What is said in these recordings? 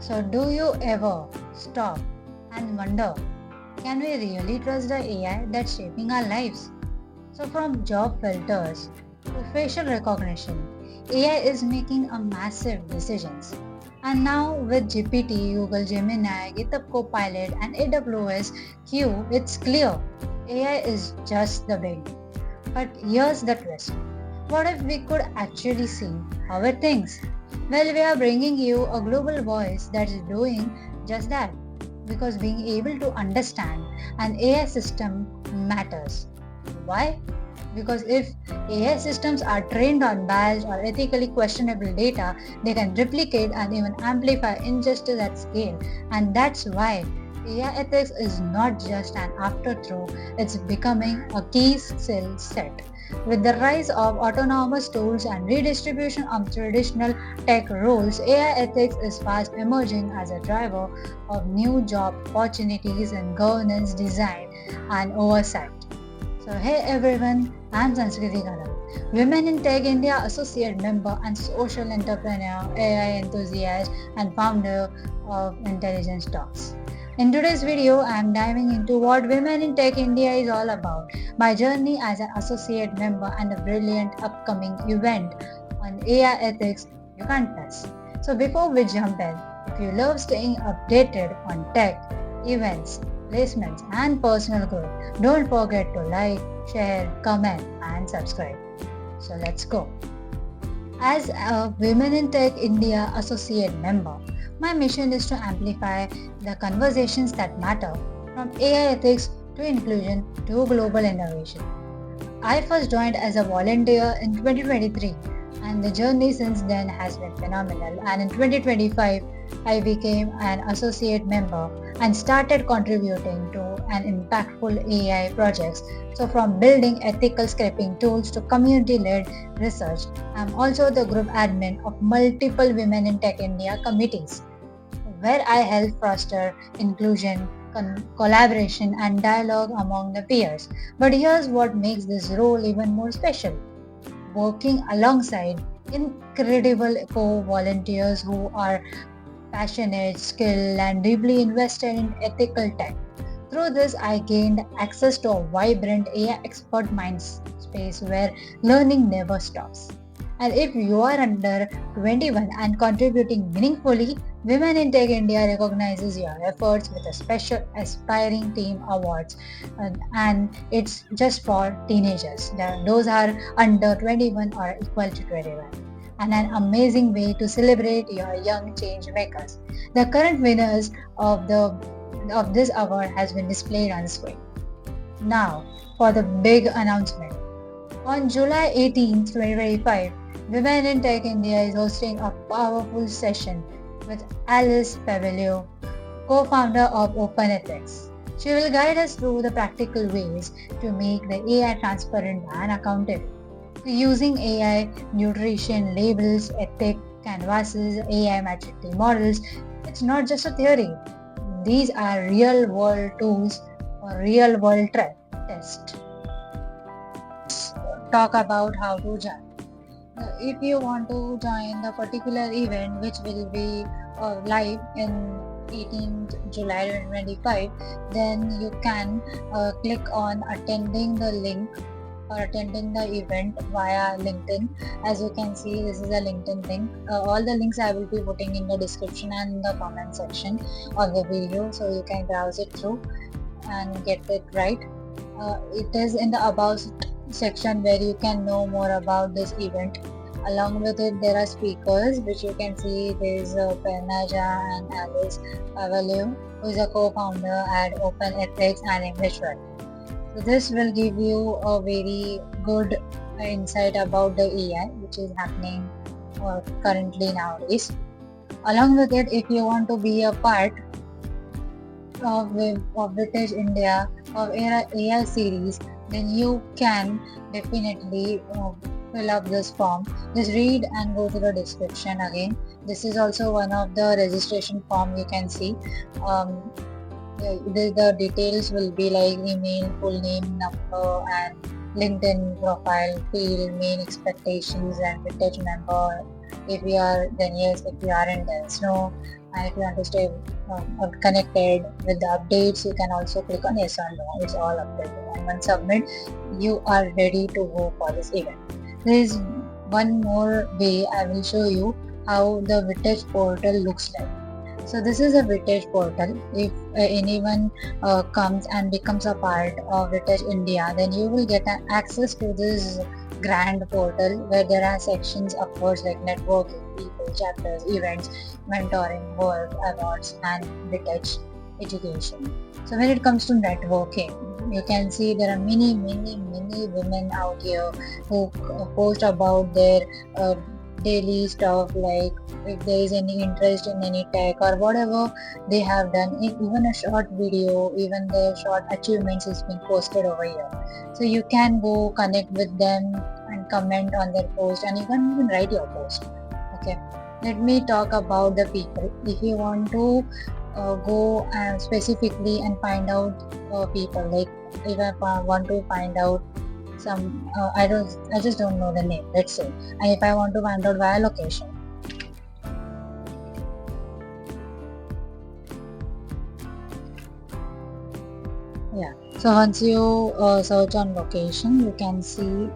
So, do you ever stop and wonder, can we really trust the AI that's shaping our lives? So, from job filters to facial recognition, AI is making a massive decisions. And now with GPT, Google Gemini, GitHub Copilot, and AWS Q, it's clear AI is just the beginning. But here's the twist. What if we could actually see how it thinks? Well, we are bringing you a global voice that is doing just that. Because being able to understand an AI system matters. Why? Because if AI systems are trained on biased or ethically questionable data, they can replicate and even amplify injustice at scale. And that's why AI ethics is not just an afterthought, it's becoming a key skill set. With the rise of autonomous tools and redistribution of traditional tech roles, AI ethics is fast emerging as a driver of new job opportunities in governance, design, and oversight. So, hey everyone, I'm Sanskriti Kadam, Women in Tech India Associate Member and Social Entrepreneur, AI enthusiast, and founder of Intelligence Talks. In today's video, I'm diving into what Women in Tech India is all about, my journey as an associate member, and a brilliant upcoming event on AI ethics you can't miss. So, before we jump in, if you love staying updated on tech, events, placements, and personal growth, don't forget to like, share, comment, and subscribe. So let's go. As a Women in Tech India Associate member, my mission is to amplify the conversations that matter, from AI ethics to inclusion to global innovation. I first joined as a volunteer in 2023, and the journey since then has been phenomenal. And in 2025, I became an associate member and started contributing to an impactful AI projects. So from building ethical scraping tools to community-led research, I'm also the group admin of multiple Women in Tech India committees, where I help foster inclusion, collaboration, and dialogue among the peers. But here's what makes this role even more special: working alongside incredible co volunteers who are passionate, skilled, and deeply invested in ethical tech. Through this, I gained access to a vibrant AI expert mind space where learning never stops. And if you are under 21 and contributing meaningfully, Women in Tech India recognizes your efforts with a special Aspiring Team Awards, and it's just for teenagers. Those are under 21 or equal to 21, and an amazing way to celebrate your young change makers. The current winners of this award has been displayed on screen. Now, for the big announcement. On July 18, 2025, Women in Tech India is hosting a powerful session with Alice Pavelio, co-founder of OpenEthics. She will guide us through the practical ways to make the AI transparent and accountable. Using AI, nutrition labels, ethic canvases, AI maturity models, it's not just a theory. These are real world tools for real world tests. Talk about how to join. If you want to join the particular event, which will be live in 18th July 2025, then you can click on attending the link or attending the event via LinkedIn. As you can see, this is a LinkedIn link. All the links I will be putting in the description and the comment section of the video, so you can browse it through and get it right. It is in the About section where you can know more about this event. Along with it, there are speakers which you can see. There is Pernaja and Alice Pavelio, who is a co-founder at OpenEthics and Englishware. So this will give you a very good insight about the AI which is happening currently nowadays. Along with it, if you want to be a part of British India of AI series, then you can definitely fill up this form. Just read and go to the description again. This is also one of the registration form you can see. The details will be like email, full name, number, and LinkedIn profile, field, main expectations, and vintage member. If you are, then yes. If you aren't, then no. And if you want to stay connected with the updates, you can also click on yes or no. It's all up to you. And once submit, you are ready to go for this event. There is one more way I will show you how the Vitech portal looks like. So this is a Vitech portal. If anyone comes and becomes a part of Vitech India, then you will get access to this grand portal where there are sections of course like networking, people, chapters, events, mentoring, work, awards, and Vitech education. So when it comes to networking, you can see there are many women out here who post about their daily stuff, like if there is any interest in any tech or whatever they have done, even a short video, even their short achievements is being posted over here. So you can go connect with them and comment on their post, and you can even write your post. Okay, let me talk about the people. If you want to go specifically and find out people, like if I want to find out some I just don't know the name, let's say, and if I want to find out via location, yeah, so once you search on location, you can see,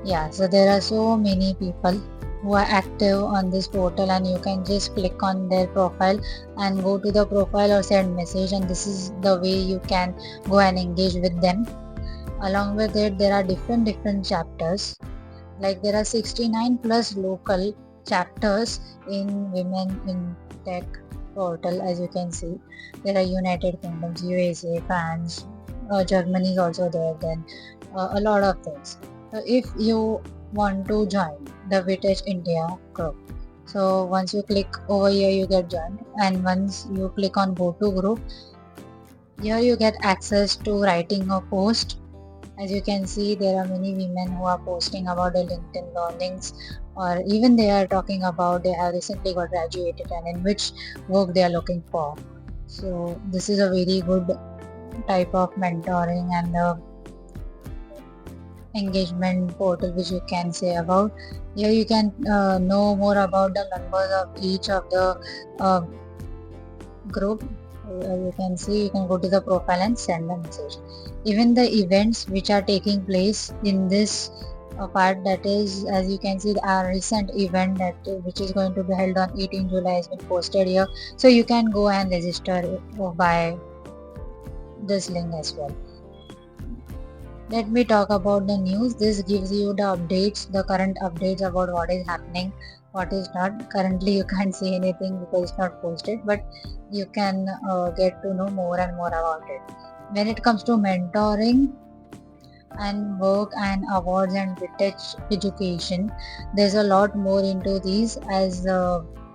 yeah, so there are so many people who are active on this portal, and you can just click on their profile and go to the profile or send message, and this is the way you can go and engage with them. Along with it, there are different chapters, like there are 69 plus local chapters in Women in Tech portal. As you can see, there are United Kingdoms, USA, France, Germany is also there, then a lot of things. So if you want to join the Vitech India group, so once you click over here, you get joined, and once you click on go to group, here you get access to writing a post. As you can see, there are many women who are posting about their LinkedIn learnings, or even they are talking about they have recently got graduated and in which work they are looking for. So this is a very good type of mentoring and engagement portal which you can say about. Here you can know more about the members of each of the group. You can see, you can go to the profile and send a message. Even the events which are taking place in this part, that is, as you can see, our recent event that which is going to be held on 18 July has been posted here, so you can go and register by this link as well. Let me talk about the news. This gives you the updates, the current updates about what is happening, what is not. Currently you can't see anything because it's not posted, but you can get to know more and more about it. When it comes to mentoring and work and awards and Vitech education, there's a lot more into these, as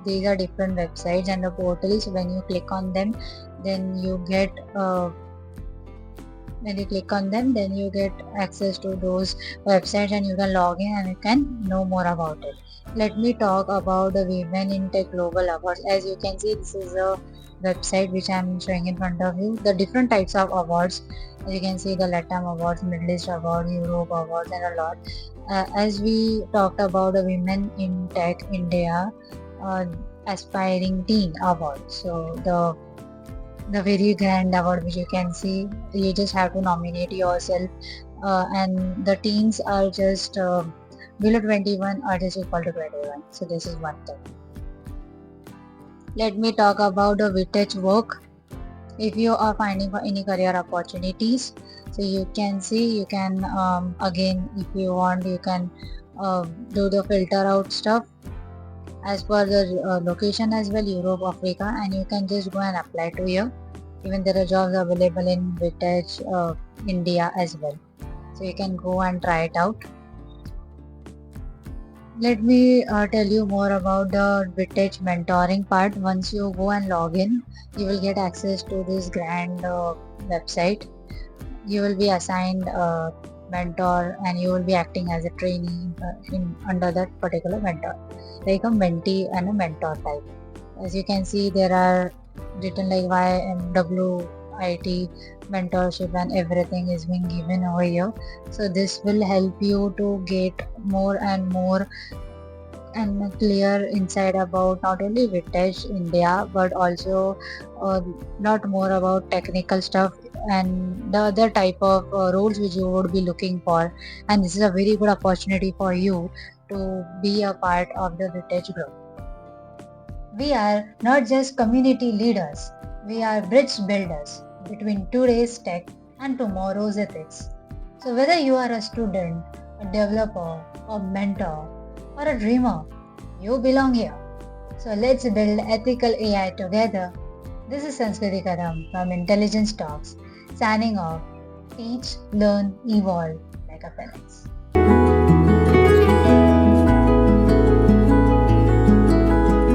these are different websites and the portals. When you click on them, then you get when you click on them, then you get access to those websites and you can log in and you can know more about it. Let me talk about the Women in Tech Global Awards. As you can see, this is a website which I'm showing in front of you, the different types of awards. As you can see, the Latam Awards, Middle East Award, Europe Awards, and a lot. As we talked about the Women in Tech India Aspiring Teen Award, so the very grand award which you can see, you just have to nominate yourself, and the teens are just below 21 or just equal to 21. So this is one thing. Let me talk about the Vitech work. If you are finding for any career opportunities, so you can see, you can again, if you want, you can do the filter out stuff as per the location as well, Europe, Africa, and you can just go and apply to here. Even there are jobs available in Vitech India as well, so you can go and try it out. Let me tell you more about the Vitech mentoring part. Once you go and log in, you will get access to this grand website. You will be assigned a mentor and you will be acting as a trainee under that particular mentor, like a mentee and a mentor type. As you can see, there are written like YMWIT mentorship and everything is being given over here. So this will help you to get more and more and clear insight about not only Vintage India but also a lot more about technical stuff and the other type of roles which you would be looking for. And this is a very good opportunity for you to be a part of the Vintage group. We are not just community leaders, we are bridge builders between today's tech and tomorrow's ethics. So, whether you are a student, a developer, a mentor, or a dreamer, you belong here. So, let's build ethical AI together. This is Sanskriti Kadam from Intelligence Talks, signing off. Teach, learn, evolve like a phoenix.